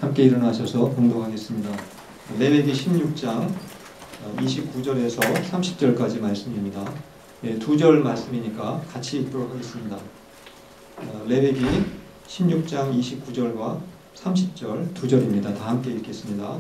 함께 일어나셔서 봉독하겠습니다. 레위기 16장 29절에서 30절까지 말씀입니다. 두 절 말씀이니까 같이 읽도록 하겠습니다. 레위기 16장 29절과 30절 두 절입니다. 다 함께 읽겠습니다.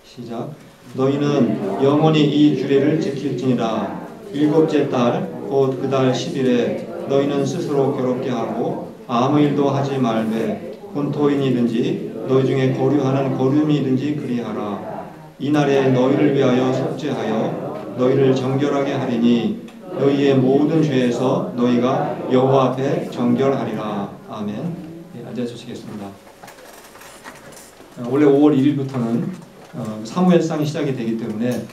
시작. 너희는 영원히 이 규례를 지킬지니라. 일곱째 달 곧 그 달 10일에 너희는 스스로 괴롭게 하고 아무 일도 하지 말되 본토인이든지 너희 중에 거류하는 거류민이든지 그리하라. 이날에 너희를 위하여 속죄하여 너희를 정결하게 하리니 너희의 모든 죄에서 너희가 여호와 앞에 정결하리라. 아멘. 앉아주시겠습니다. 원래 5월 1일부터는 사무엘상이 시작이 되기 때문에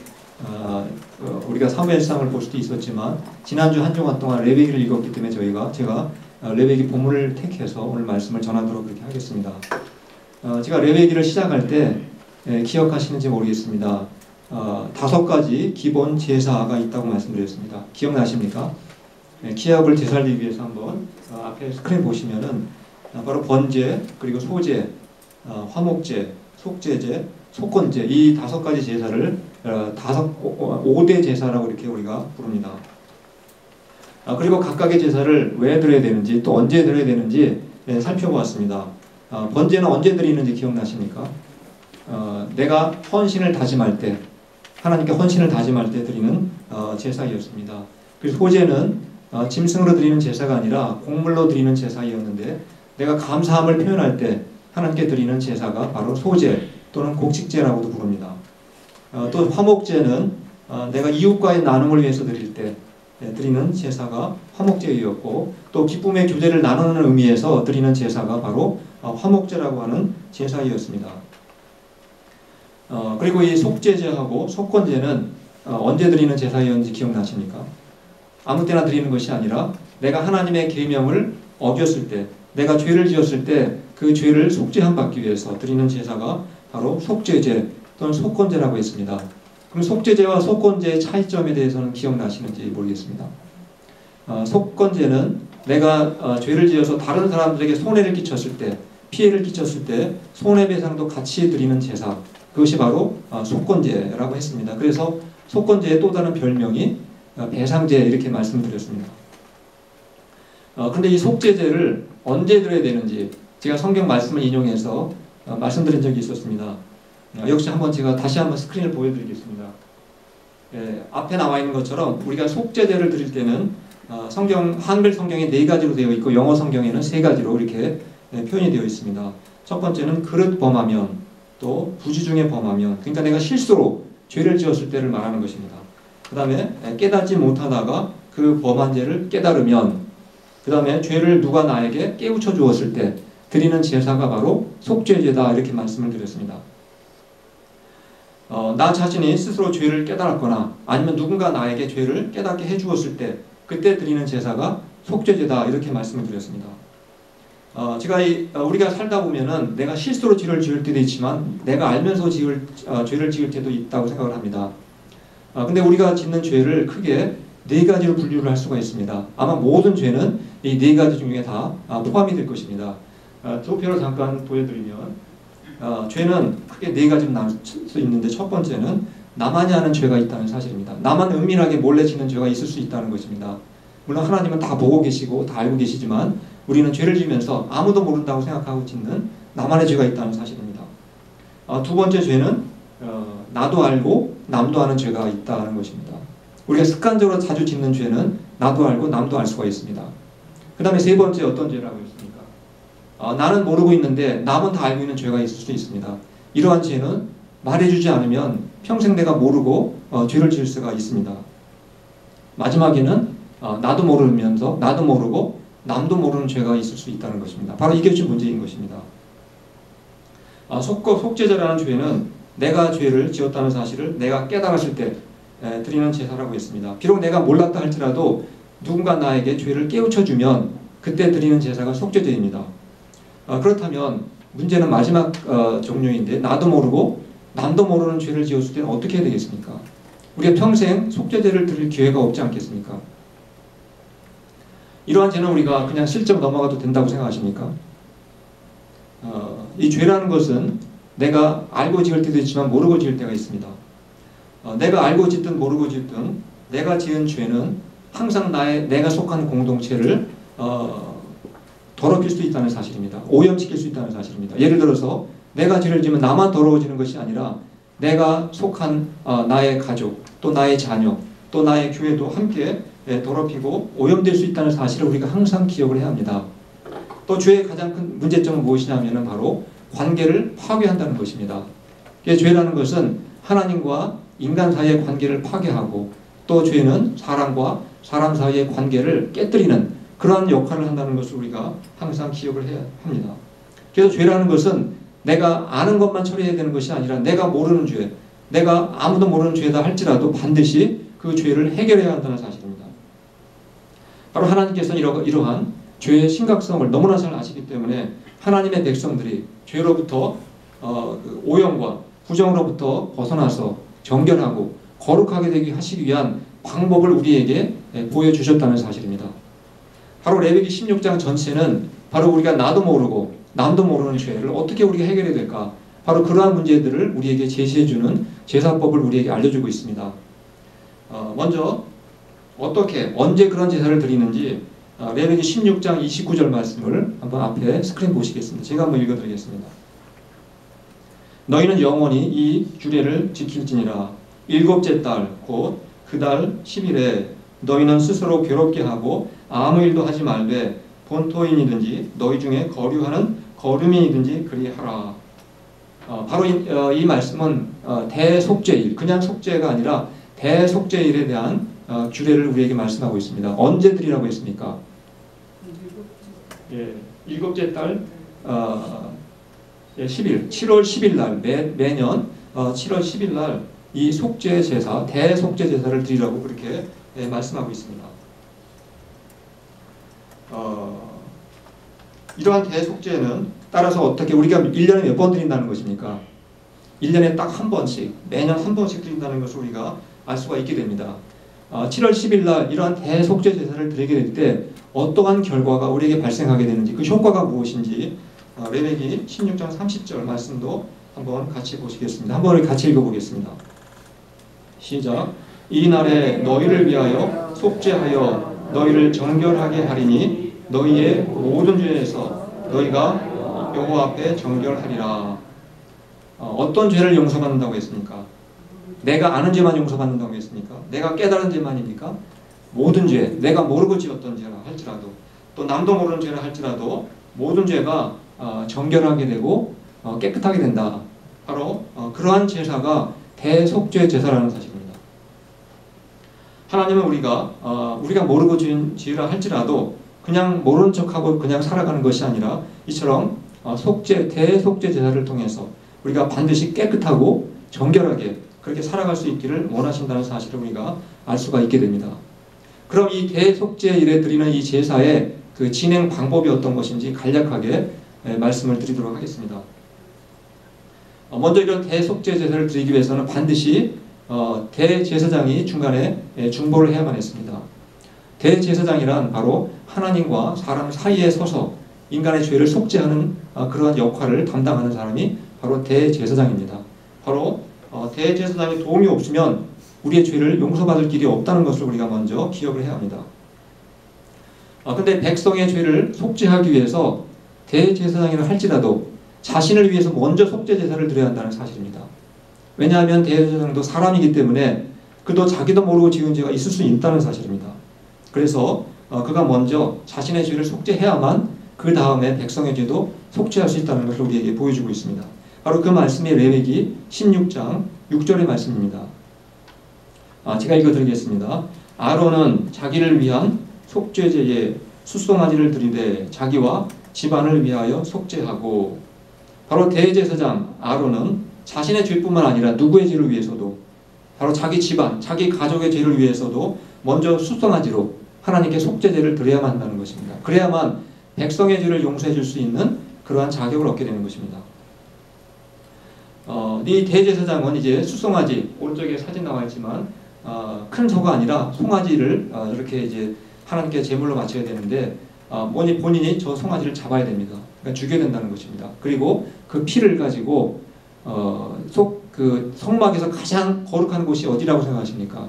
우리가 사무엘상을 볼 수도 있었지만 지난주 한 주간 동안 레위기를 읽었기 때문에 제가 레위기 본문을 택해서 오늘 말씀을 전하도록 그렇게 하겠습니다. 제가 레위기를 시작할 때 기억하시는지 모르겠습니다. 5가지 기본 제사가 있다고 말씀드렸습니다. 기억나십니까? 기업을 되살리기 위해서 한번 앞에 스크린 보시면은 바로 번제, 그리고 소제, 화목제, 속제제, 속건제, 이 5가지 제사를 5대 제사라고 이렇게 우리가 부릅니다. 그리고 각각의 제사를 왜 드려야 되는지 또 언제 드려야 되는지 살펴보았습니다. 번제는 언제 드리는지 기억나십니까? 내가 헌신을 다짐할 때, 하나님께 헌신을 다짐할 때 드리는 제사이었습니다. 그리고 소제는 짐승으로 드리는 제사가 아니라 곡물로 드리는 제사이었는데 내가 감사함을 표현할 때 하나님께 드리는 제사가 바로 소제 또는 곡식제라고도 부릅니다. 또 화목제는 내가 이웃과의 나눔을 위해서 드릴 때 드리는 제사가 화목제이었고, 또 기쁨의 교제를 나누는 의미에서 드리는 제사가 바로 화목제라고 하는 제사이었습니다. 그리고 이 속제제하고 속건제는 언제 드리는 제사였는지 기억나십니까? 아무 때나 드리는 것이 아니라 내가 하나님의 계명을 어겼을 때, 내가 죄를 지었을 때 그 죄를 속죄함 받기 위해서 드리는 제사가 바로 속죄제 또는 속건제라고 했습니다. 그럼 속죄제와 속건제의 차이점에 대해서는 기억나시는지 모르겠습니다. 속건제는 내가 죄를 지어서 다른 사람들에게 손해를 끼쳤을 때, 피해를 끼쳤을 때 손해배상도 같이 드리는 제사, 그것이 바로 속건제라고 했습니다. 그래서 속건제의 또 다른 별명이 배상제 이렇게 말씀드렸습니다. 그런데 이 속죄제를 언제 드려야 되는지 제가 성경 말씀을 인용해서 말씀드린 적이 있었습니다. 역시 제가 다시 한번 스크린을 보여드리겠습니다. 앞에 나와 있는 것처럼 우리가 속죄제를 드릴 때는 한글 성경에 4가지로 되어 있고 영어 성경에는 3가지로 이렇게 표현이 되어 있습니다. 첫 번째는 그릇 범하면, 또 부지 중에 범하면, 그러니까 내가 실수로 죄를 지었을 때를 말하는 것입니다. 그 다음에 깨닫지 못하다가 그 범한 죄를 깨달으면, 그 다음에 죄를 누가 나에게 깨우쳐 주었을 때 드리는 제사가 바로 속죄제다 이렇게 말씀을 드렸습니다. 나 자신이 스스로 죄를 깨달았거나 아니면 누군가 나에게 죄를 깨닫게 해주었을 때 그때 드리는 제사가 속죄제다 이렇게 말씀을 드렸습니다. 우리가 살다 보면은 내가 실수로 죄를 지을 때도 있지만 내가 알면서 죄를 지을 때도 있다고 생각을 합니다. 근데 우리가 짓는 죄를 크게 4가지로 분류를 할 수가 있습니다. 아마 모든 죄는 이 4가지 중에 다 포함이 될 것입니다. 두 표로 잠깐 보여드리면 죄는 크게 4가지로 나눌 수 있는데, 첫 번째는 나만이 아는 죄가 있다는 사실입니다. 나만 은밀하게 몰래 짓는 죄가 있을 수 있다는 것입니다. 물론 하나님은 다 보고 계시고 다 알고 계시지만 우리는 죄를 지면서 아무도 모른다고 생각하고 짓는 나만의 죄가 있다는 사실입니다. 두 번째 죄는 나도 알고 남도 아는 죄가 있다는 것입니다. 우리가 습관적으로 자주 짓는 죄는 나도 알고 남도 알 수가 있습니다. 그 다음에 3번째 어떤 죄라고 했습니까? 나는 모르고 있는데 남은 다 알고 있는 죄가 있을 수 있습니다. 이러한 죄는 말해주지 않으면 평생 내가 모르고 죄를 지을 수가 있습니다. 마지막에는 나도 모르면서 나도 모르고 남도 모르는 죄가 있을 수 있다는 것입니다. 바로 이게 지금 문제인 것입니다. 속죄제라는 죄는 내가 죄를 지었다는 사실을 내가 깨달았을 때 드리는 제사라고 했습니다. 비록 내가 몰랐다 할지라도 누군가 나에게 죄를 깨우쳐주면 그때 드리는 제사가 속죄제입니다. 그렇다면 문제는 마지막 종류인데, 나도 모르고 남도 모르는 죄를 지었을 때는 어떻게 해야 되겠습니까? 우리가 평생 속죄제를 드릴 기회가 없지 않겠습니까? 이러한 죄는 우리가 그냥 슬쩍 넘어가도 된다고 생각하십니까? 이 죄라는 것은 내가 알고 지을 때도 있지만 모르고 지을 때가 있습니다. 내가 알고 짓든 모르고 짓든 내가 지은 죄는 항상 내가 속한 공동체를 더럽힐 수 있다는 사실입니다. 오염시킬 수 있다는 사실입니다. 예를 들어서 내가 죄를 지으면 나만 더러워지는 것이 아니라 내가 속한 나의 가족, 또 나의 자녀, 또 나의 교회도 함께 더럽히고 오염될 수 있다는 사실을 우리가 항상 기억을 해야 합니다. 또 죄의 가장 큰 문제점은 무엇이냐면 바로 관계를 파괴한다는 것입니다. 죄라는 것은 하나님과 인간 사이의 관계를 파괴하고 또 죄는 사람과 사람 사이의 관계를 깨뜨리는 그러한 역할을 한다는 것을 우리가 항상 기억을 해야 합니다. 그래서 죄라는 것은 내가 아는 것만 처리해야 되는 것이 아니라 내가 모르는 죄, 내가 아무도 모르는 죄다 할지라도 반드시 그 죄를 해결해야 한다는 사실입니다. 바로 하나님께서는 이러한 죄의 심각성을 너무나 잘 아시기 때문에 하나님의 백성들이 죄로부터 오염과 부정으로부터 벗어나서 정결하고 거룩하게 되게 하시기 위한 방법을 우리에게 보여주셨다는 사실입니다. 바로 레위기 16장 전체는 바로 우리가 나도 모르고 남도 모르는 죄를 어떻게 우리가 해결해야 될까, 바로 그러한 문제들을 우리에게 제시해주는 제사법을 우리에게 알려주고 있습니다. 먼저 어떻게 언제 그런 제사를 드리는지 레위기 16장 29절 말씀을 한번 앞에 스크린 보시겠습니다. 제가 한번 읽어드리겠습니다. 너희는 영원히 이 규례를 지킬지니라. 일곱째 달 곧 그 달 10일에 너희는 스스로 괴롭게 하고 아무 일도 하지 말되 본토인이든지 너희 중에 거류하는 거류민이든지 그리하라. 바로 이 말씀은 대속죄일, 그냥 속죄가 아니라 대속죄일에 대한 규례를 우리에게 말씀하고 있습니다. 언제 드리라고 했습니까? 일곱째 달 10일, 7월 10일 날 매년 7월 10일 날 이 속죄 제사, 대속죄 제사를 드리라고 그렇게 말씀하고 있습니다. 이러한 대속죄는 따라서 어떻게 우리가 1년에 몇 번 드린다는 것입니까? 1년에 딱 한 번씩, 매년 한 번씩 드린다는 것을 우리가 알 수가 있게 됩니다. 7월 10일 날 이러한 대속죄 제사를 드리게 될 때 어떠한 결과가 우리에게 발생하게 되는지, 그 효과가 무엇인지 레위기 16장 30절 말씀도 한번 같이 보시겠습니다. 한번 같이 읽어보겠습니다. 시작. 이 날에 너희를 위하여 속죄하여 너희를 정결하게 하리니 너희의 모든 죄에서 너희가 여호와 앞에 정결하리라. 어떤 죄를 용서받는다고 했습니까? 내가 아는 죄만 용서받는다고 했습니까? 내가 깨달은 죄만입니까? 모든 죄, 내가 모르고 지었던 죄라 할지라도, 또 남도 모르는 죄라 할지라도 모든 죄가 정결하게 되고 깨끗하게 된다. 바로 그러한 제사가 대속죄 제사라는 사실입니다. 하나님은 우리가 모르고 지으라 할지라도 그냥 모르는 척하고 그냥 살아가는 것이 아니라 이처럼 대속죄 제사를 통해서 우리가 반드시 깨끗하고 정결하게 그렇게 살아갈 수 있기를 원하신다는 사실을 우리가 알 수가 있게 됩니다. 그럼 이 대속죄일에 드리는 이 제사의 그 진행 방법이 어떤 것인지 간략하게 말씀을 드리도록 하겠습니다. 먼저 이런 대속죄 제사를 드리기 위해서는 반드시 대제사장이 중간에 중보를 해야만 했습니다. 대제사장이란 바로 하나님과 사람 사이에 서서 인간의 죄를 속죄하는 그러한 역할을 담당하는 사람이 바로 대제사장입니다. 바로 대제사장의 도움이 없으면 우리의 죄를 용서받을 길이 없다는 것을 우리가 먼저 기억을 해야 합니다. 근데 백성의 죄를 속죄하기 위해서 대제사장이라 할지라도 자신을 위해서 먼저 속죄 제사를 드려야 한다는 사실입니다. 왜냐하면 대제사장도 사람이기 때문에 그도 자기도 모르고 지은 죄가 있을 수 있다는 사실입니다. 그래서 그가 먼저 자신의 죄를 속죄해야만 그 다음에 백성의 죄도 속죄할 수 있다는 것을 우리에게 보여주고 있습니다. 바로 그 말씀이 레위기 16장 6절의 말씀입니다. 제가 읽어드리겠습니다. 아론은 자기를 위한 속죄제에 숫송아지를 드리되 자기와 집안을 위하여 속죄하고, 바로 대제사장 아론은 자신의 죄뿐만 아니라 누구의 죄를 위해서도, 바로 자기 집안, 자기 가족의 죄를 위해서도 먼저 숫송아지로 하나님께 속죄제를 드려야만 한다는 것입니다. 그래야만 백성의 죄를 용서해 줄 수 있는 그러한 자격을 얻게 되는 것입니다. 이 대제사장은 이제 숫송아지, 오른쪽에 사진 나와 있지만 큰 소가 아니라 송아지를 이렇게 이제 하나님께 제물로 바쳐야 되는데 본인이 저 송아지를 잡아야 됩니다. 그러니까 죽여야 된다는 것입니다. 그리고 그 피를 가지고 그 성막에서 가장 거룩한 곳이 어디라고 생각하십니까?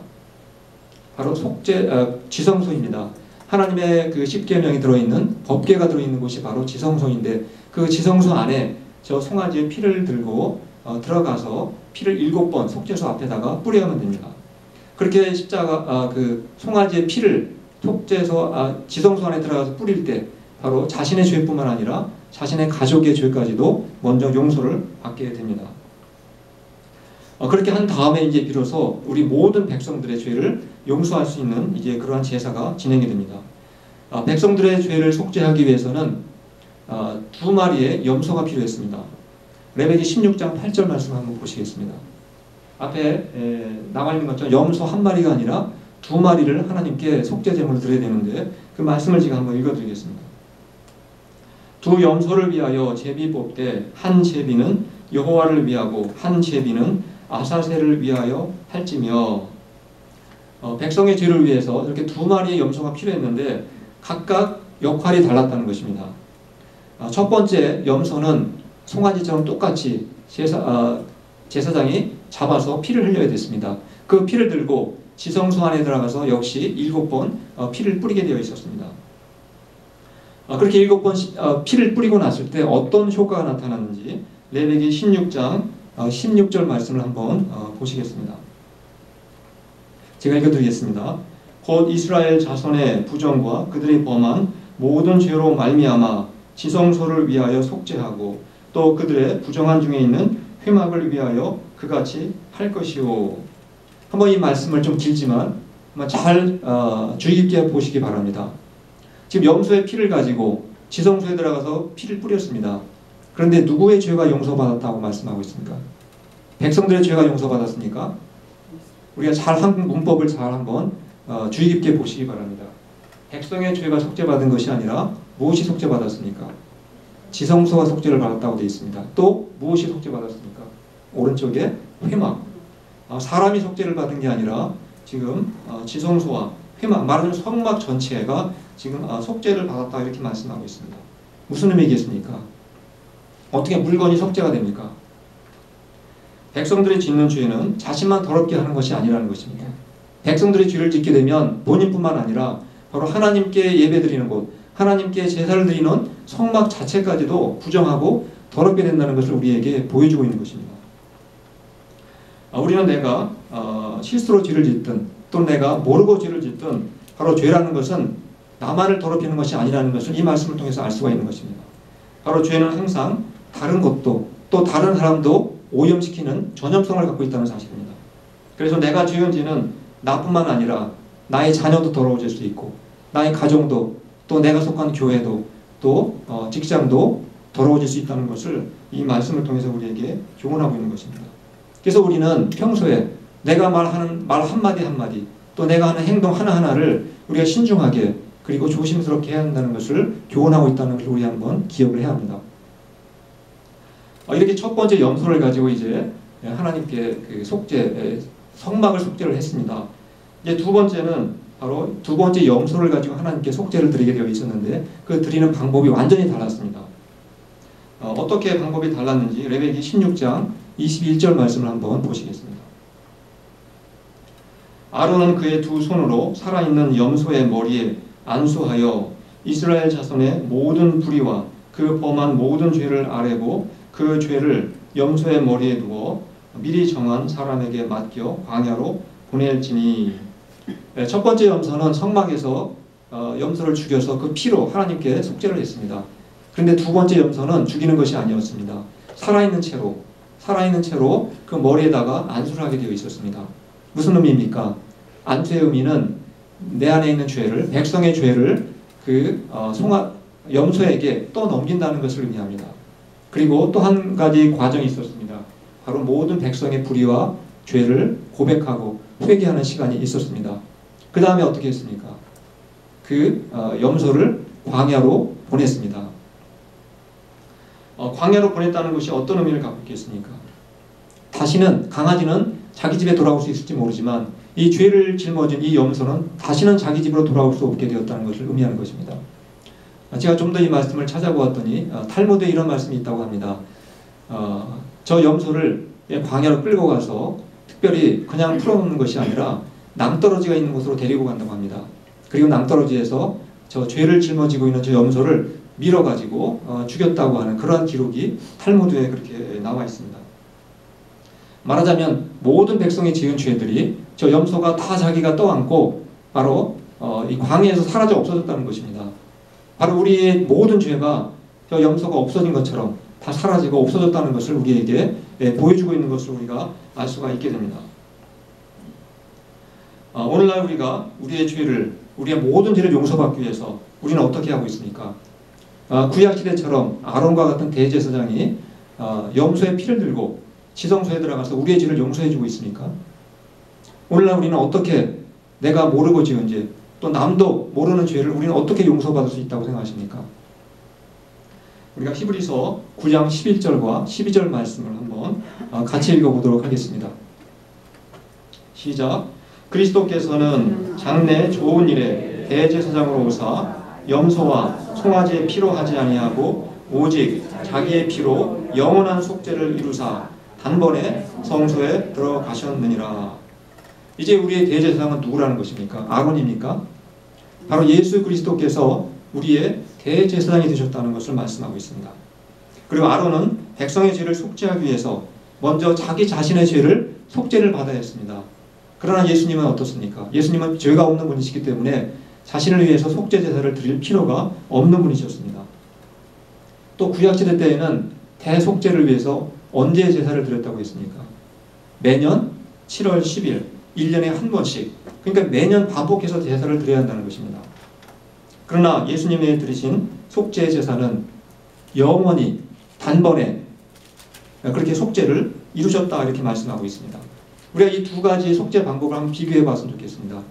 바로 지성소입니다. 하나님의 그 십계명이 들어있는 법궤가 들어있는 곳이 바로 지성소인데, 그 지성소 안에 저 송아지의 피를 들고 들어가서 피를 7번 속죄소 앞에다가 뿌려야만 됩니다. 그렇게 그 송아지의 피를 지성소 안에 들어가서 뿌릴 때 바로 자신의 죄뿐만 아니라 자신의 가족의 죄까지도 먼저 용서를 받게 됩니다. 그렇게 한 다음에 이제 비로소 우리 모든 백성들의 죄를 용서할 수 있는 이제 그러한 제사가 진행이 됩니다. 백성들의 죄를 속죄하기 위해서는 2마리의 염소가 필요했습니다. 레위기 16장 8절 말씀 한번 보시겠습니다. 앞에 나와 있는 것처럼 염소 1마리가 아니라 2마리를 하나님께 속죄제물로 드려야 되는데, 그 말씀을 제가 한번 읽어드리겠습니다. 2 염소를 위하여 제비 뽑되 한 제비는 여호와를 위하고 한 제비는 아사셀을 위하여 할지며. 백성의 죄를 위해서 이렇게 2마리의 염소가 필요했는데 각각 역할이 달랐다는 것입니다. 첫 번째 염소는 송아지처럼 똑같이 제사장이 잡아서 피를 흘려야 됐습니다. 그 피를 들고 지성소 안에 들어가서 역시 7번 피를 뿌리게 되어 있었습니다. 그렇게 7번 피를 뿌리고 났을 때 어떤 효과가 나타났는지 레위기 16장 16절 말씀을 한번 보시겠습니다. 제가 읽어드리겠습니다. 곧 이스라엘 자손의 부정과 그들이 범한 모든 죄로 말미암아 지성소를 위하여 속죄하고 또 그들의 부정한 중에 있는 회막을 위하여 그같이 할 것이오. 한번 이 말씀을 좀 길지만 잘 주의 깊게 보시기 바랍니다. 지금 염소의 피를 가지고 지성소에 들어가서 피를 뿌렸습니다. 그런데 누구의 죄가 용서받았다고 말씀하고 있습니까? 백성들의 죄가 용서받았습니까? 우리가 문법을 잘 한번 주의 깊게 보시기 바랍니다. 백성의 죄가 속죄받은 것이 아니라 무엇이 속죄받았습니까? 지성소가 속죄를 받았다고 되어 있습니다. 또 무엇이 속죄받았습니까? 오른쪽에 회막. 사람이 속죄를 받은 게 아니라 지금 지성소와 회막, 말하자면 성막 전체가 지금 속죄를 받았다 이렇게 말씀하고 있습니다. 무슨 의미겠습니까? 어떻게 물건이 속죄가 됩니까? 백성들이 짓는 죄는 자신만 더럽게 하는 것이 아니라는 것입니다. 백성들이 죄를 짓게 되면 본인뿐만 아니라 바로 하나님께 예배드리는 곳, 하나님께 제사를 드리는 성막 자체까지도 부정하고 더럽게 된다는 것을 우리에게 보여주고 있는 것입니다. 우리는 내가 실수로 죄를 짓든 또 내가 모르고 죄를 짓든 바로 죄라는 것은 나만을 더럽히는 것이 아니라는 것을 이 말씀을 통해서 알 수가 있는 것입니다. 바로 죄는 항상 다른 것도 또 다른 사람도 오염시키는 전염성을 갖고 있다는 사실입니다. 그래서 내가 지은 죄는 나뿐만 아니라 나의 자녀도 더러워질 수 있고 나의 가정도 또 내가 속한 교회도 또 직장도 더러워질 수 있다는 것을 이 말씀을 통해서 우리에게 교훈하고 있는 것입니다. 그래서 우리는 평소에 내가 말하는 말 한마디 한마디 또 내가 하는 행동 하나하나를 우리가 신중하게 그리고 조심스럽게 해야 한다는 것을 교훈하고 있다는 것을 우리 한번 기억을 해야 합니다. 이렇게 첫 번째 염소를 가지고 이제 하나님께 그 성막을 속죄를 했습니다. 이제 두 번째는 바로 두 번째 염소를 가지고 하나님께 속죄를 드리게 되어 있었는데 그 드리는 방법이 완전히 달랐습니다. 어떻게 방법이 달랐는지 레위기 16장 21절 말씀을 한번 보시겠습니다. 아론은 그의 두 손으로 살아있는 염소의 머리에 안수하여 이스라엘 자손의 모든 불의와 그 범한 모든 죄를 아뢰고 그 죄를 염소의 머리에 두어 미리 정한 사람에게 맡겨 광야로 보낼지니. 첫 번째 염소는 성막에서 염소를 죽여서 그 피로 하나님께 속죄를 했습니다. 그런데 두 번째 염소는 죽이는 것이 아니었습니다. 살아있는 채로 그 머리에다가 안수를 하게 되어 있었습니다. 무슨 의미입니까? 안수의 의미는 내 안에 있는 죄를, 백성의 죄를 그 염소에게 떠넘긴다는 것을 의미합니다. 그리고 또 한 가지 과정이 있었습니다. 바로 모든 백성의 불의와 죄를 고백하고 회개하는 시간이 있었습니다. 그 다음에 어떻게 했습니까? 그 염소를 광야로 보냈습니다. 광야로 보냈다는 것이 어떤 의미를 갖고 있겠습니까? 강아지는 자기 집에 돌아올 수 있을지 모르지만 이 죄를 짊어진 이 염소는 다시는 자기 집으로 돌아올 수 없게 되었다는 것을 의미하는 것입니다. 제가 좀 더 이 말씀을 찾아보았더니 탈무드에 이런 말씀이 있다고 합니다. 저 염소를 광야로 끌고 가서 특별히 그냥 풀어놓는 것이 아니라 낭떠러지가 있는 곳으로 데리고 간다고 합니다. 그리고 낭떠러지에서 저 죄를 짊어지고 있는 저 염소를 밀어가지고 죽였다고 하는 그러한 기록이 탈무드에 그렇게 나와 있습니다. 말하자면 모든 백성이 지은 죄들이 저 염소가 다 자기가 떠안고 바로 이 광야에서 사라져 없어졌다는 것입니다. 바로 우리의 모든 죄가 저 염소가 없어진 것처럼 다 사라지고 없어졌다는 것을 우리에게 보여주고 있는 것을 우리가 알 수가 있게 됩니다. 오늘날 우리가 우리의 모든 죄를 용서받기 위해서 우리는 어떻게 하고 있습니까? 구약시대처럼 아론과 같은 대제사장이 염소의 피를 들고 지성소에 들어가서 우리의 죄를 용서해주고 있습니까? 오늘날 우리는 어떻게 내가 모르고 지은 죄, 또 남도 모르는 죄를 우리는 어떻게 용서받을 수 있다고 생각하십니까? 우리가 히브리서 9장 11절과 12절 말씀을 한번 같이 읽어보도록 하겠습니다. 시작. 그리스도께서는 장래 좋은 일에 대제사장으로 오사 염소와 송아지의 피로 하지 아니하고 오직 자기의 피로 영원한 속죄를 이루사 단번에 성소에 들어가셨느니라. 이제 우리의 대제사장은 누구라는 것입니까? 아론입니까? 바로 예수 그리스도께서 우리의 대제사장이 되셨다는 것을 말씀하고 있습니다. 그리고 아론은 백성의 죄를 속죄하기 위해서 먼저 자기 자신의 죄를 속죄를 받아야 했습니다. 그러나 예수님은 어떻습니까? 예수님은 죄가 없는 분이시기 때문에 자신을 위해서 속죄 제사를 드릴 필요가 없는 분이셨습니다. 또 구약시대 때에는 대속죄를 위해서 언제 제사를 드렸다고 했습니까? 매년 7월 10일 1년에 한 번씩, 그러니까 매년 반복해서 제사를 드려야 한다는 것입니다. 그러나 예수님이 드리신 속죄 제사는 영원히 단번에 그렇게 속죄를 이루셨다 이렇게 말씀하고 있습니다. 우리가 이 두 가지 속죄 방법을 한번 비교해 봤으면 좋겠습니다.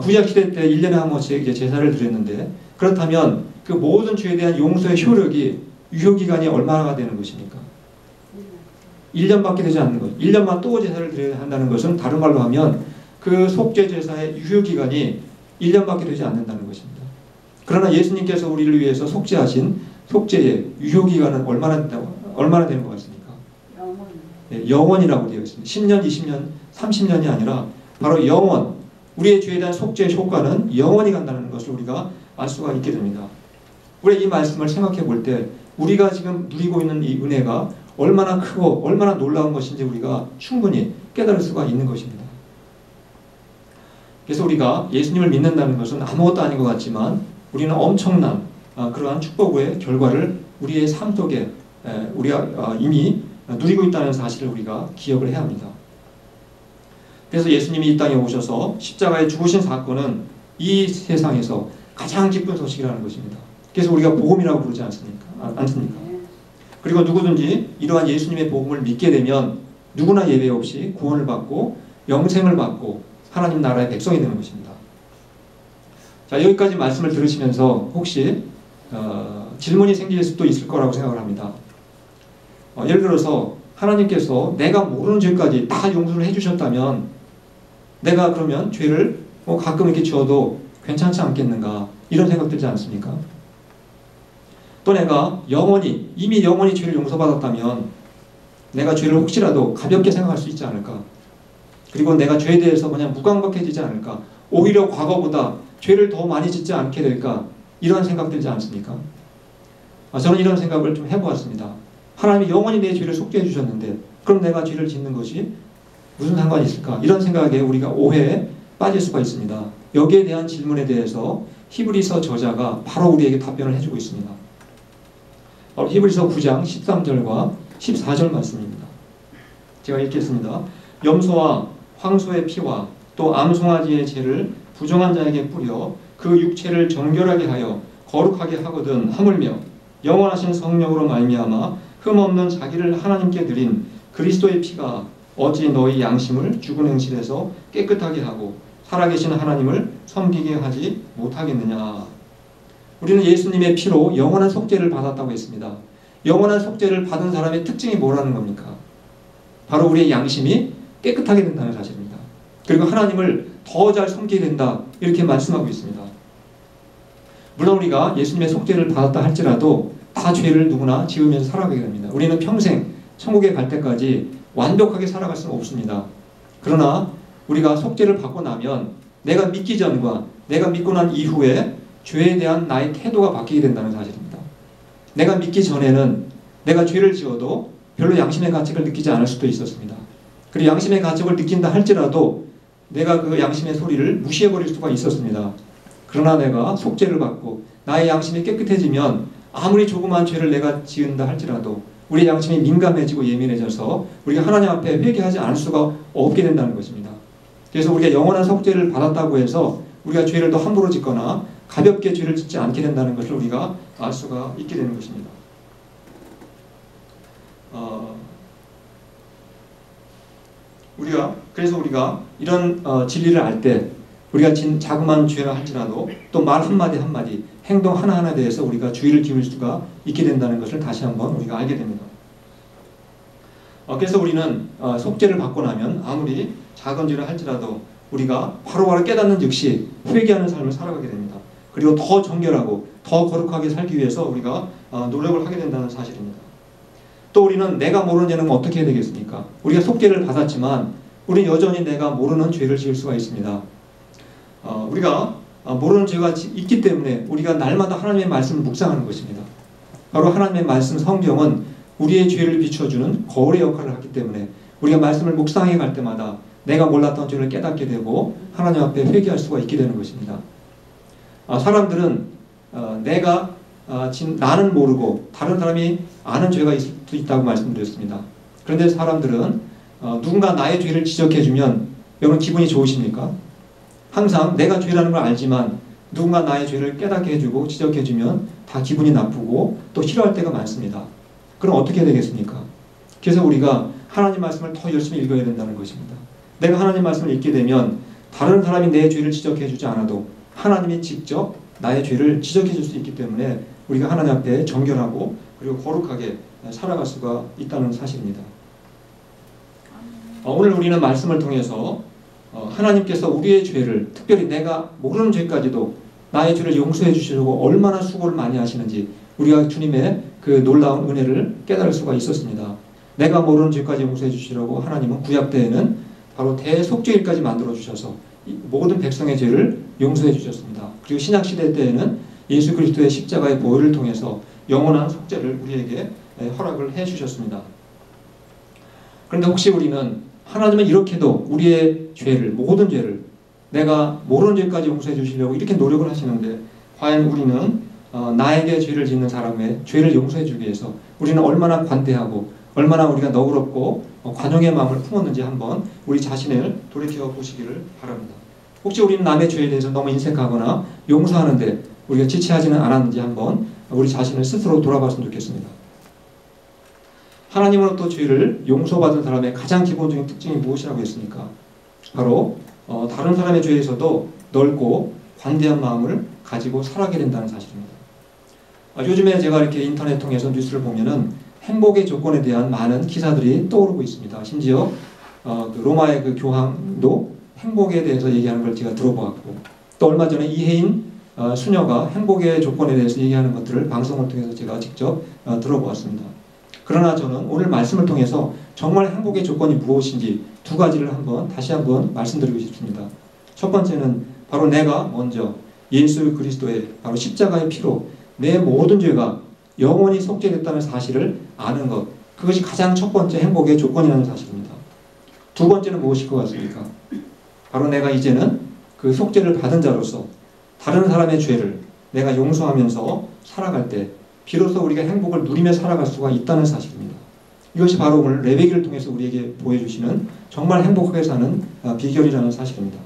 구약시대 때 1년에 한 번씩 이제 제사를 드렸는데, 그렇다면 그 모든 죄에 대한 용서의 효력이 유효기간이 얼마나 되는 것입니까? 1년밖에 되지 않는 것. 1년만 또 제사를 드려야 한다는 것은 다른 말로 하면 그 속죄 제사의 유효기간이 1년밖에 되지 않는다는 것입니다. 그러나 예수님께서 우리를 위해서 속죄하신 속죄의 유효기간은 얼마나 되는 것 같습니까? 영원이라고 되어 있습니다. 10년, 20년, 30년이 아니라 바로 영원. 우리의 죄에 대한 속죄의 효과는 영원히 간다는 것을 우리가 알 수가 있게 됩니다. 우리가 이 말씀을 생각해 볼 때 우리가 지금 누리고 있는 이 은혜가 얼마나 크고 얼마나 놀라운 것인지 우리가 충분히 깨달을 수가 있는 것입니다. 그래서 우리가 예수님을 믿는다는 것은 아무것도 아닌 것 같지만 우리는 엄청난 그러한 축복의 결과를 우리의 삶 속에 우리가 이미 누리고 있다는 사실을 우리가 기억을 해야 합니다. 그래서 예수님이 이 땅에 오셔서 십자가에 죽으신 사건은 이 세상에서 가장 기쁜 소식이라는 것입니다. 그래서 우리가 복음이라고 부르지 않습니까? 그리고 누구든지 이러한 예수님의 복음을 믿게 되면 누구나 예외 없이 구원을 받고 영생을 받고 하나님 나라의 백성이 되는 것입니다. 자, 여기까지 말씀을 들으시면서 혹시 질문이 생길 수도 있을 거라고 생각을 합니다. 예를 들어서 하나님께서 내가 모르는 죄까지 다 용서를 해주셨다면 내가 그러면 죄를 가끔 이렇게 지어도 괜찮지 않겠는가, 이런 생각 들지 않습니까? 또 내가 이미 영원히 죄를 용서받았다면 내가 죄를 혹시라도 가볍게 생각할 수 있지 않을까? 그리고 내가 죄에 대해서 그냥 무감각해지지 않을까? 오히려 과거보다 죄를 더 많이 짓지 않게 될까? 이런 생각 들지 않습니까? 저는 이런 생각을 좀 해보았습니다. 하나님이 영원히 내 죄를 속죄해 주셨는데 그럼 내가 죄를 짓는 것이 무슨 상관이 있을까? 이런 생각에 우리가 오해에 빠질 수가 있습니다. 여기에 대한 질문에 대해서 히브리서 저자가 바로 우리에게 답변을 해주고 있습니다. 히브리서 9장 13절과 14절 말씀입니다. 제가 읽겠습니다. 염소와 황소의 피와 또 암송아지의 죄를 부정한 자에게 뿌려 그 육체를 정결하게 하여 거룩하게 하거든 하물며 영원하신 성령으로 말미암아 흠없는 자기를 하나님께 드린 그리스도의 피가 어찌 너희 양심을 죽은 행실에서 깨끗하게 하고 살아계신 하나님을 섬기게 하지 못하겠느냐. 우리는 예수님의 피로 영원한 속죄를 받았다고 했습니다. 영원한 속죄를 받은 사람의 특징이 뭐라는 겁니까? 바로 우리의 양심이 깨끗하게 된다는 사실입니다. 그리고 하나님을 더 잘 섬기게 된다, 이렇게 말씀하고 있습니다. 물론 우리가 예수님의 속죄를 받았다 할지라도 다 죄를 누구나 지으면서 살아가게 됩니다. 우리는 평생 천국에 갈 때까지 완벽하게 살아갈 수는 없습니다. 그러나 우리가 속죄를 받고 나면 내가 믿기 전과 내가 믿고 난 이후에 죄에 대한 나의 태도가 바뀌게 된다는 사실입니다. 내가 믿기 전에는 내가 죄를 지어도 별로 양심의 가책을 느끼지 않을 수도 있었습니다. 그리고 양심의 가책을 느낀다 할지라도 내가 그 양심의 소리를 무시해버릴 수가 있었습니다. 그러나 내가 속죄를 받고 나의 양심이 깨끗해지면 아무리 조그만 죄를 내가 지은다 할지라도 우리의 양심이 민감해지고 예민해져서 우리가 하나님 앞에 회개하지 않을 수가 없게 된다는 것입니다. 그래서 우리가 영원한 속죄를 받았다고 해서 우리가 죄를 더 함부로 짓거나 가볍게 죄를 짓지 않게 된다는 것을 우리가 알 수가 있게 되는 것입니다. 그래서 우리가 이런 진리를 알 때 우리가 자그마한 죄라 할지라도 또 말 한마디 한마디 행동 하나하나에 대해서 우리가 주의를 기울일 수가 있게 된다는 것을 다시 한번 우리가 알게 됩니다. 그래서 우리는 속죄를 받고 나면 아무리 작은 죄를 할지라도 우리가 바로바로 깨닫는 즉시 회개하는 삶을 살아가게 됩니다. 그리고 더 정결하고 더 거룩하게 살기 위해서 우리가 노력을 하게 된다는 사실입니다. 또 우리는 내가 모르는 죄는 어떻게 해야 되겠습니까? 우리가 속죄를 받았지만 우리는 여전히 내가 모르는 죄를 지을 수가 있습니다. 우리가 모르는 죄가 있기 때문에 우리가 날마다 하나님의 말씀을 묵상하는 것입니다. 바로 하나님의 말씀 성경은 우리의 죄를 비춰주는 거울의 역할을 하기 때문에 우리가 말씀을 묵상해 갈 때마다 내가 몰랐던 죄를 깨닫게 되고 하나님 앞에 회개할 수가 있게 되는 것입니다. 사람들은 나는 모르고 다른 사람이 아는 죄가 있을 수 있다고 말씀드렸습니다. 그런데 사람들은 누군가 나의 죄를 지적해주면 여러분 기분이 좋으십니까? 항상 내가 죄라는 걸 알지만 누군가 나의 죄를 깨닫게 해주고 지적해주면 다 기분이 나쁘고 또 싫어할 때가 많습니다. 그럼 어떻게 해야 되겠습니까? 그래서 우리가 하나님 말씀을 더 열심히 읽어야 된다는 것입니다. 내가 하나님 말씀을 읽게 되면 다른 사람이 내 죄를 지적해주지 않아도 하나님이 직접 나의 죄를 지적해줄 수 있기 때문에 우리가 하나님 앞에 정결하고 그리고 거룩하게 살아갈 수가 있다는 사실입니다. 오늘 우리는 말씀을 통해서 하나님께서 우리의 죄를 특별히 내가 모르는 죄까지도 나의 죄를 용서해 주시려고 얼마나 수고를 많이 하시는지 우리가 주님의 그 놀라운 은혜를 깨달을 수가 있었습니다. 내가 모르는 죄까지 용서해 주시려고 하나님은 구약 때에는 바로 대속죄일까지 만들어 주셔서 모든 백성의 죄를 용서해 주셨습니다. 그리고 신약 시대 때에는 예수 그리스도의 십자가의 보혈을 통해서 영원한 속죄를 우리에게 허락을 해 주셨습니다. 그런데 혹시 우리는 하나님은 이렇게도 우리의 죄를, 모든 죄를 내가 모르는 죄까지 용서해 주시려고 이렇게 노력을 하시는데 과연 우리는 나에게 죄를 짓는 사람의 죄를 용서해 주기 위해서 우리는 얼마나 관대하고 얼마나 우리가 너그럽고 관용의 마음을 품었는지 한번 우리 자신을 돌이켜 보시기를 바랍니다. 혹시 우리는 남의 죄에 대해서 너무 인색하거나 용서하는데 우리가 지체하지는 않았는지 한번 우리 자신을 스스로 돌아봤으면 좋겠습니다. 하나님으로부터 죄를 용서받은 사람의 가장 기본적인 특징이 무엇이라고 했습니까? 바로 다른 사람의 죄에서도 넓고 관대한 마음을 가지고 살아가게 된다는 사실입니다. 요즘에 제가 이렇게 인터넷 통해서 뉴스를 보면은 행복의 조건에 대한 많은 기사들이 떠오르고 있습니다. 심지어 그 로마의 그 교황도 행복에 대해서 얘기하는 걸 제가 들어보았고 또 얼마 전에 이혜인 수녀가 행복의 조건에 대해서 얘기하는 것들을 방송을 통해서 제가 직접 들어보았습니다. 그러나 저는 오늘 말씀을 통해서 정말 행복의 조건이 무엇인지 두 가지를 다시 한번 말씀드리고 싶습니다. 첫 번째는 바로 내가 먼저 예수 그리스도의 바로 십자가의 피로 내 모든 죄가 영원히 속죄됐다는 사실을 아는 것, 그것이 가장 첫 번째 행복의 조건이라는 사실입니다. 두 번째는 무엇일 것 같습니까? 바로 내가 이제는 그 속죄를 받은 자로서 다른 사람의 죄를 내가 용서하면서 살아갈 때 비로소 우리가 행복을 누리며 살아갈 수가 있다는 사실입니다. 이것이 바로 오늘 레위기를 통해서 우리에게 보여주시는 정말 행복하게 사는 비결이라는 사실입니다.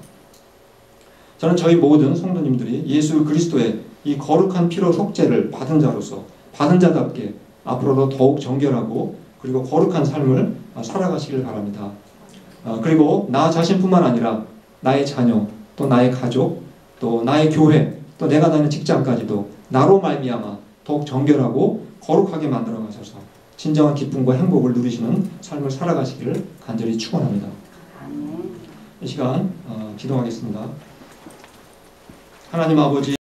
저는 저희 모든 성도님들이 예수 그리스도의 이 거룩한 피로 속죄를 받은 자로서 받은 자답게 앞으로도 더욱 정결하고 그리고 거룩한 삶을 살아가시길 바랍니다. 그리고 나 자신뿐만 아니라 나의 자녀, 또 나의 가족, 또 나의 교회, 또 내가 다니는 직장까지도 나로 말미암아 더욱 정결하고 거룩하게 만들어 가셔서 진정한 기쁨과 행복을 누리시는 삶을 살아가시기를 간절히 축원합니다. 이 시간 기도하겠습니다. 하나님 아버지,